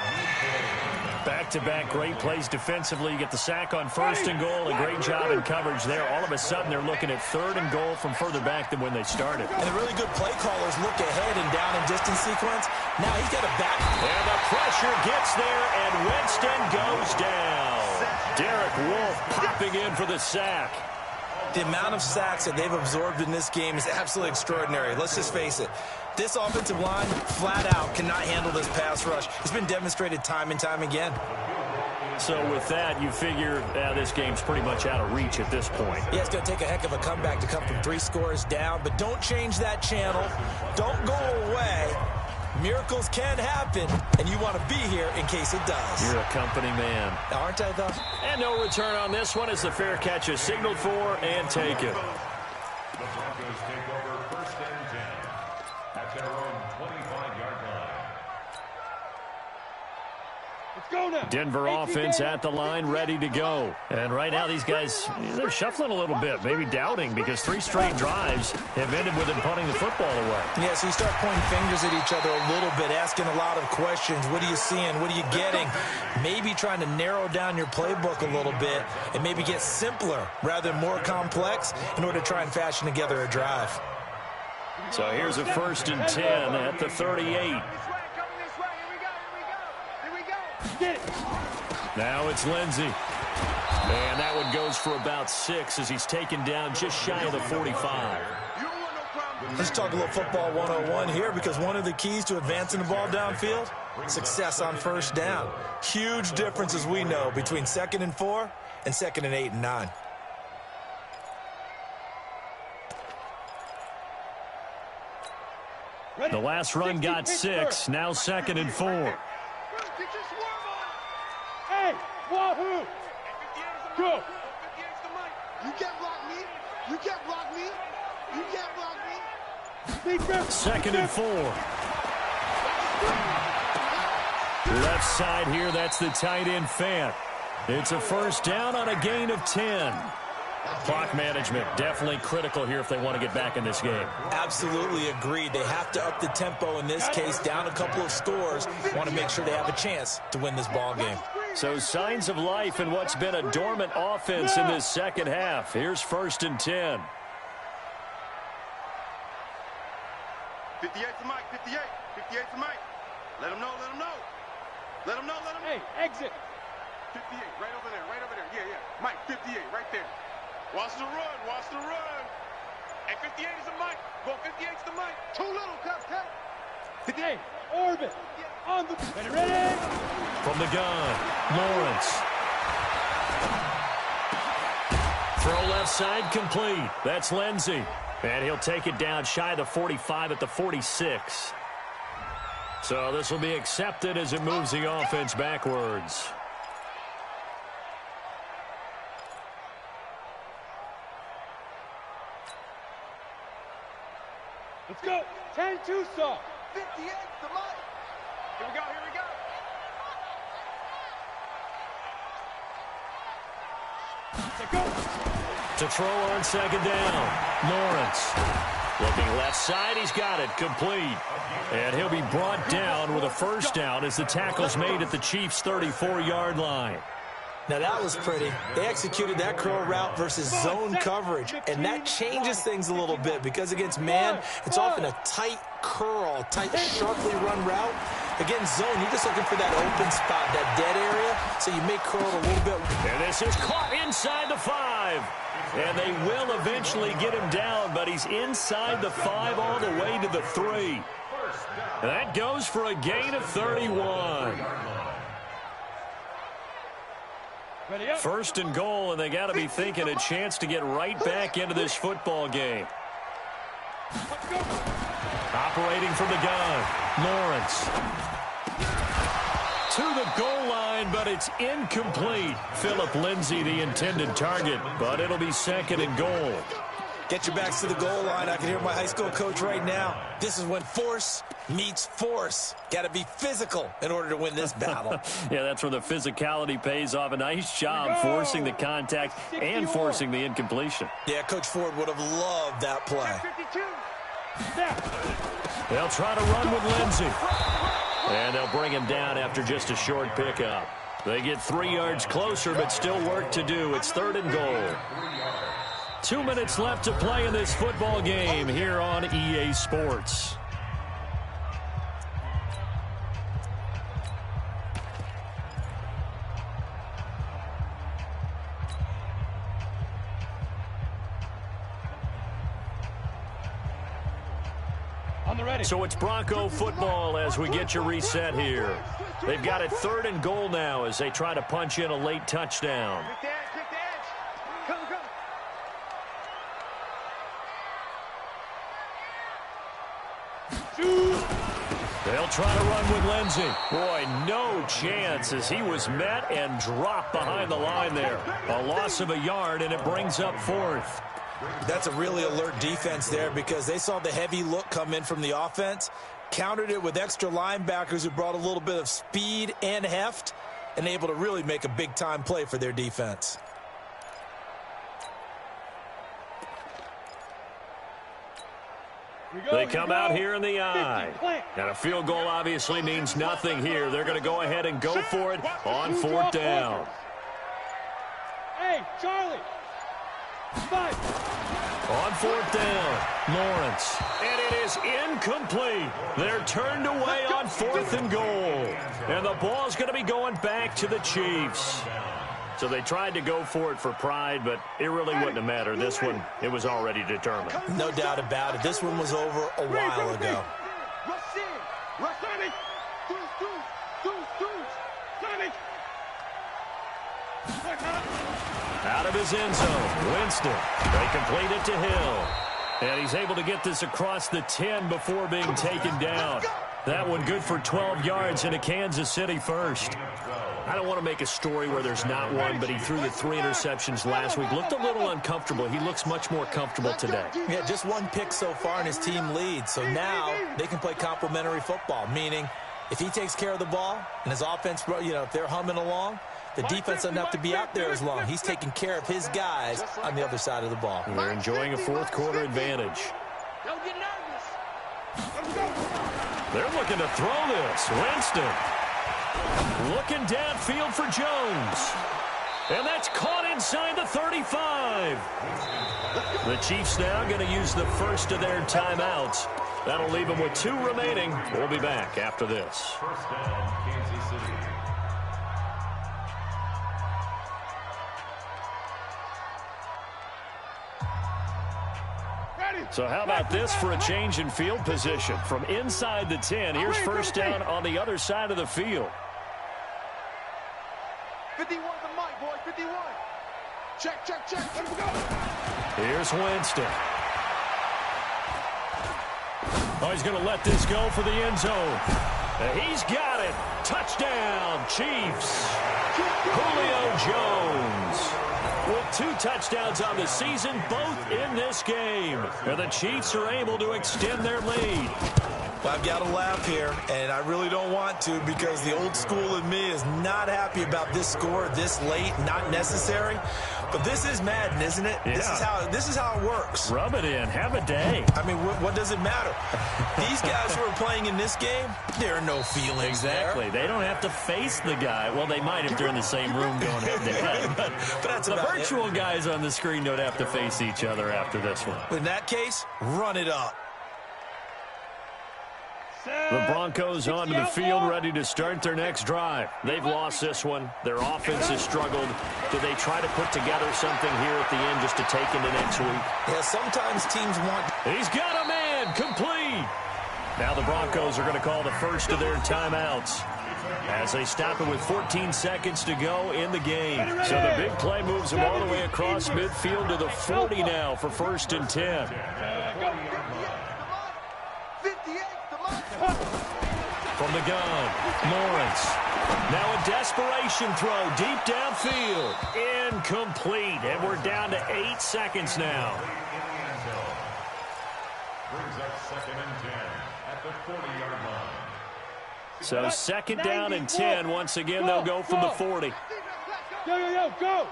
Back-to-back great plays defensively. You get the sack on 1st and goal. A great job in coverage there. All of a sudden, they're looking at 3rd and goal from further back than when they started. And the really good play callers look ahead and down in distance sequence. Now he's got a back. And the pressure gets there, and Winston goes down. Derek Wolfe popping in for the sack. The amount of sacks that they've absorbed in this game is absolutely extraordinary. Let's just face it. This offensive line, flat out, cannot handle this pass rush. It's been demonstrated time and time again. So with that, you figure this game's pretty much out of reach at this point. Yeah, it's going to take a heck of a comeback to come from 3 scores down, but don't change that channel. Don't go away. Miracles can happen, and you want to be here in case it does. You're a company man. Aren't I, though? And no return on this one as the fair catch is signaled for and taken. The Broncos take over 1st and 10 at their own 25-yard line. Let's go now. Denver offense at the line, ready to go. And right now, these guys, they're shuffling a little bit, maybe doubting, because 3 straight drives have ended with them punting the football away. Yeah, so you start pointing fingers at each other a little bit, asking a lot of questions. What are you seeing? What are you getting? Maybe trying to narrow down your playbook a little bit and maybe get simpler rather than more complex in order to try and fashion together a drive. So here's a 1st and 10 at the 38. Now it's Lindsey. And that one goes for about 6 as he's taken down just shy of the 45. Let's talk a little football 101 here, because one of the keys to advancing the ball downfield, success on 1st down. Huge difference, as we know, between 2nd and 4 and 2nd and 8 and 9. The last run got 6, now 2nd and 4. Hey, wahoo! Go! You can't block me. You can't block me. You can't block me. 2nd and 4. Left side here, that's the tight end Fant. It's a 1st down on a gain of 10. Clock management definitely critical here if they want to get back in this game. Absolutely agreed. They have to up the tempo in this case, down a couple of scores. Want to make sure they have a chance to win this ball game. So signs of life in what's been a dormant offense in this second half. Here's 1st and 10. 58 to Mike, 58. 58 to Mike. Let him know, let him know. Let him know, let him know. Hey, exit. 58, right over there, right over there. Yeah, yeah. Mike, 58, right there. Watch the run, watch the run. And 58 is to Mike. Go 58 to Mike. Too little, cut. Hey, orbit. On the... Ready? From the gun, Lawrence. Throw left side complete. That's Lindsey. And he'll take it down shy of the 45 at the 46. So this will be accepted as it moves the offense backwards. Let's go. 10-2 saw. 58 to Mike. Here we go, here we go. Go. To throw on 2nd down, Lawrence. Looking left side, he's got it, complete. And he'll be brought down with a 1st down as the tackle's made at the Chiefs' 34-yard line. Now, that was pretty. They executed that curl route versus zone coverage, and that changes things a little bit because against man, it's often a tight curl, tight, sharply run route. Against zone, you're just looking for that open spot, that dead area, so you may curl it a little bit. And this is caught inside the 5. And they will eventually get him down, but he's inside the 5 all the way to the 3. That goes for a gain of 31. 1st and goal, and they got to be thinking a chance to get right back into this football game. Operating from the gun, Lawrence. To the goal line, but it's incomplete. Philip Lindsay, the intended target, but it'll be 2nd and goal. Get your backs to the goal line. I can hear my high school coach right now. This is when force meets force. Got to be physical in order to win this battle. Yeah, that's where the physicality pays off. A nice job forcing the contact and forcing the incompletion. Yeah, Coach Ford would have loved that play. 52. They'll try to run with Lindsay. And they'll bring him down after just a short pickup. They get 3 yards closer, but still work to do. It's 3rd and goal. 2 minutes left to play in this football game here on EA Sports. So it's Bronco football as we get you reset here. They've got it 3rd and goal now as they try to punch in a late touchdown. Pick the edge. Come. They'll try to run with Lindsey. Boy, no chance as he was met and dropped behind the line there. A loss of a yard, and it brings up 4th. That's a really alert defense there because they saw the heavy look come in from the offense, countered it with extra linebackers who brought a little bit of speed and heft, and able to really make a big-time play for their defense. They come out here in the eye. And a field goal obviously means nothing here. They're going to go ahead and go for it on 4th down. Hey, Charlie. 5. On 4th down, Lawrence. And it is incomplete. They're turned away on 4th and goal. And the ball's going to be going back to the Chiefs. So they tried to go for it for pride, but it really wouldn't have mattered. This one, it was already determined. No doubt about it. This one was over a while ago. Out of his end zone, Winston. They complete it to Hill. And he's able to get this across the 10 before being taken down. That one good for 12 yards into Kansas City first. I don't want to make a story where there's not one, but he threw the 3 interceptions last week. Looked a little uncomfortable. He looks much more comfortable today. Yeah, just 1 pick so far and his team leads. So now they can play complementary football, meaning if he takes care of the ball and his offense, if they're humming along, the defense doesn't have to be out there as long. He's taking care of his guys on the other side of the ball. And they're enjoying a 4th quarter advantage. Don't get nervous. They're looking to throw this. Winston. Looking downfield for Jones. And that's caught inside the 35. The Chiefs now going to use the first of their timeouts. That'll leave them with 2 remaining. We'll be back after this. First down, Kansas City. So how about this for a change in field position? From inside the 10, here's first down on the other side of the field. 51 the mic, boy. 51. Check. Let him go. Here's Winston. Oh, he's going to let this go for the end zone. He's got it. Touchdown, Chiefs. Julio Jones with 2 touchdowns on the season, both in this game. And the Chiefs are able to extend their lead. Well, I've got to laugh here, and I really don't want to because the old school in me is not happy about this score this late, not necessary. But this is Madden, isn't it? Yeah. This is how it works. Rub it in. Have a day. I mean, what does it matter? These guys who are playing in this game, there are no feelings Exactly. there. They don't have to face the guy. Well, they might if they're in the same room going head to head. But that's the about virtual it. guys on the screen don't have to face each other after this one. In that case, run it up. The Broncos onto the field, ready to start their next drive. They've lost this one. Their offense has struggled. Do they try to put together something here at the end just to take into next week? Yeah, sometimes teams want... He's got a man, complete. Now the Broncos are going to call the first of their timeouts as they stop it with 14 seconds to go in the game. So the big play moves them all the way across midfield to the 40 now for 1st and 10. 58 the mic. From the gun, Lawrence. Now a desperation throw deep downfield. Incomplete. And we're down to 8 seconds now. Brings up 2nd and 10 at the 40-yard line. So 2nd down and 10. Once again, they'll go from the 40. Yo, go.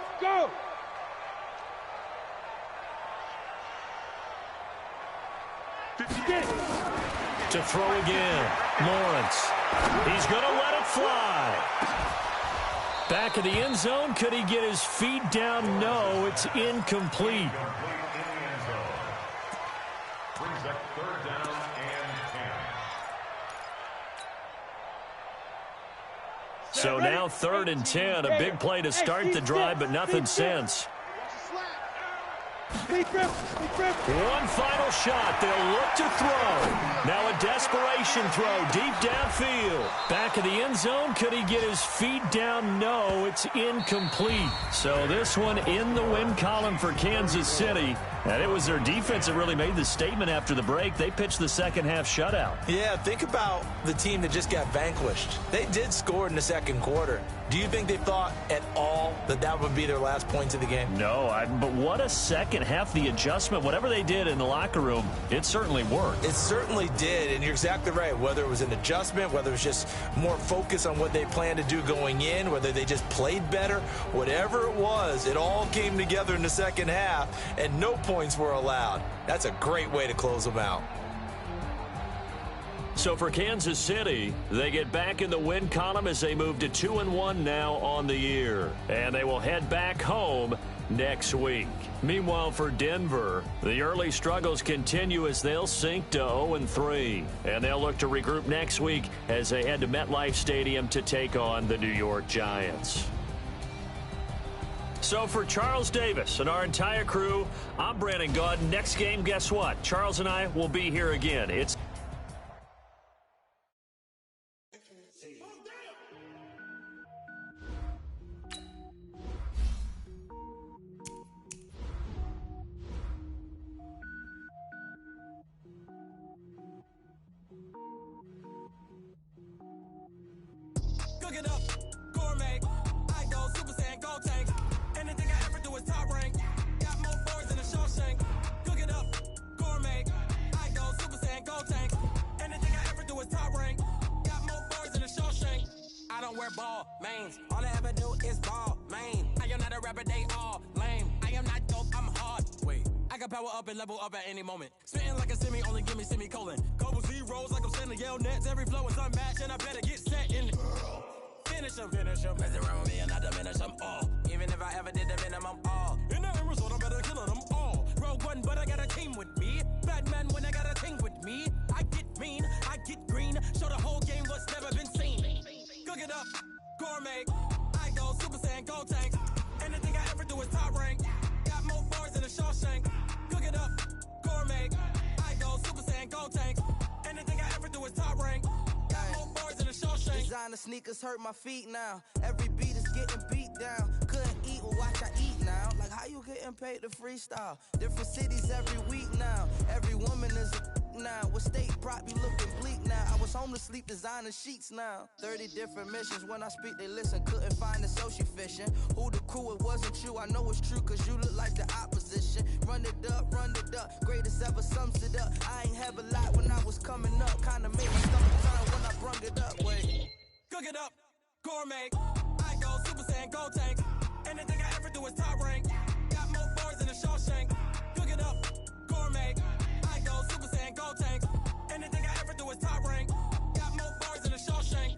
To throw again, Lawrence. He's going to let it fly. Back of the end zone. Could he get his feet down? No, it's incomplete. Brings up 3rd down and 10. So now 3rd and 10. A big play to start the drive, but nothing since. One final shot. They'll look to throw. Now a desperation throw deep downfield. Back of the end zone. Could he get his feet down? No, it's incomplete. So this one in the win column for Kansas City. And it was their defense that really made the statement after the break. They pitched the second half shutout. Yeah, think about the team that just got vanquished. They did score in the second quarter. Do you think they thought at all that that would be their last points of the game? No, but what a second half. The adjustment, whatever they did in the locker room, it certainly worked. It certainly did, and you're exactly right. Whether it was an adjustment, whether it was just more focus on what they planned to do going in, whether they just played better, whatever it was, it all came together in the second half, and no points were allowed. That's a great way to close them out. So for Kansas City, they get back in the win column as they move to 2-1 now on the year. And they will head back home next week. Meanwhile, for Denver, the early struggles continue as they'll sink to 0-3. And they'll look to regroup next week as they head to MetLife Stadium to take on the New York Giants. So for Charles Davis and our entire crew, I'm Brandon Gaud. Next game, guess what? Charles and I will be here again. It's Cook it up, gourmet. I go Super Saiyan, gold tank. Anything I ever do is top rank. Got more boards than a Shawshank. Cook it up, gourmet. I go Super Saiyan, gold tank. Anything I ever do is top rank. Got more boards than a Shawshank. I don't wear ball mains. All I ever do is ball main. I am not a rapper, they all lame. I am not dope, I'm hard. Wait, I can power up and level up at any moment. Spitting like a semi, only give me semicolon. Couple zeros like I'm sending yell nets. Every flow is unmatched and I better get set in. Finish them. Mess around with me and I diminish them all. Even if I ever did the minimum all. In the end result, I'm better killing them all. Rogue One, but I got a team with me. Batman when I got a team with me. I get mean, I get green. Show the whole game what's never been seen. Cook it up, gourmet. I go Super Saiyan, gold tank. Anything I ever do is top rank. Got more bars than a Shawshank. Cook it up, gourmet. I go Super Saiyan, gold tank. Anything I ever do is top rank. Designer sneakers hurt my feet now. Every beat is getting beat down. Couldn't eat, well watch I eat now. Like how you getting paid to freestyle? Different cities every week now. Every woman is a now. With state prop be looking bleak now. I was home to sleep designer sheets now. 30 different missions. When I speak they listen. Couldn't find it so she fishing. Who the crew, it wasn't you. I know it's true cause you look like the opposition. Run it up. Greatest ever sums it up. I ain't have a lot when I was coming up. Kinda made my stomach turn when I brung it up. Wait. Cook it up, gourmet. I go Super Saiyan, gold tank. Anything I ever do is top rank. Got more bars than a Shawshank. Cook it up, gourmet. I go Super Saiyan, gold tank. Anything I ever do is top rank. Got more bars than a Shawshank.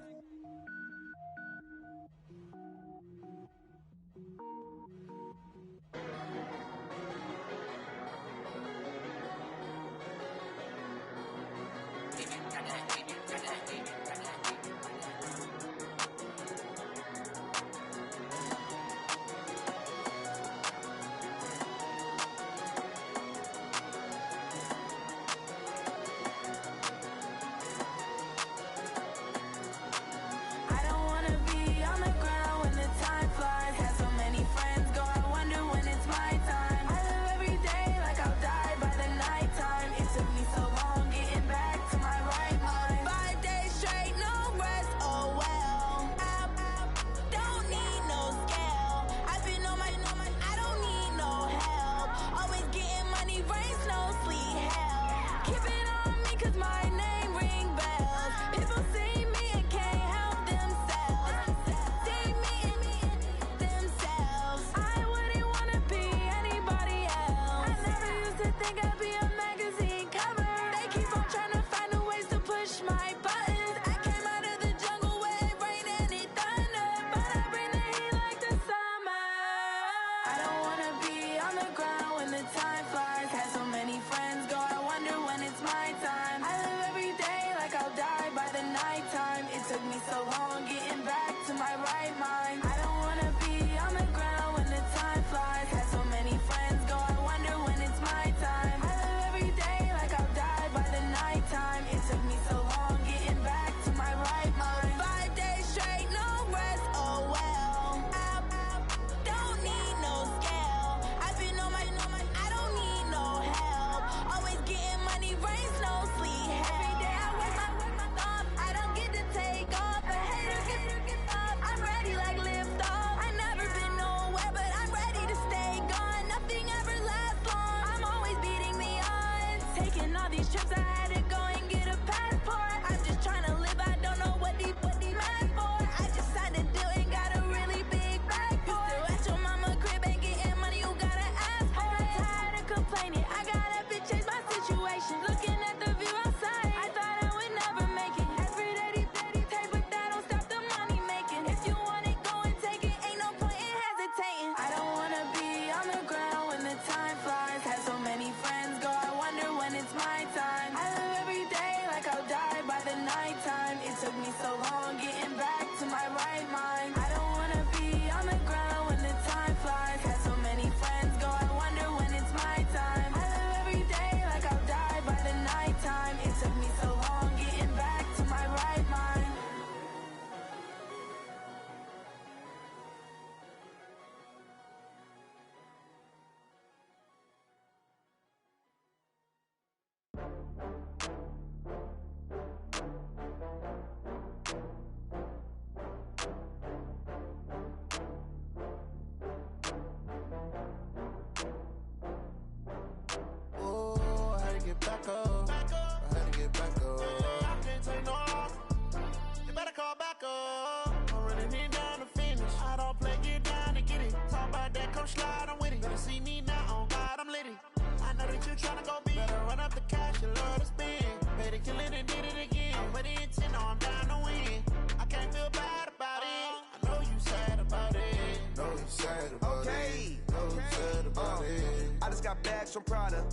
know that you tryna go big. Better run up the cash, you love to spend. Made it, kill it, and did it again. I'm with the intent, no, I'm down to win. I can't feel bad about it. I know you sad about it. Know you sad about it. Know you sad about it. I just got bags from Prada.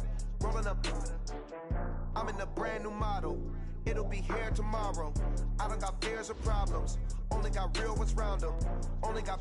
Rolling up. I'm in a brand new model. It'll be here tomorrow. I don't got fears or problems. Only got real ones round them. Only got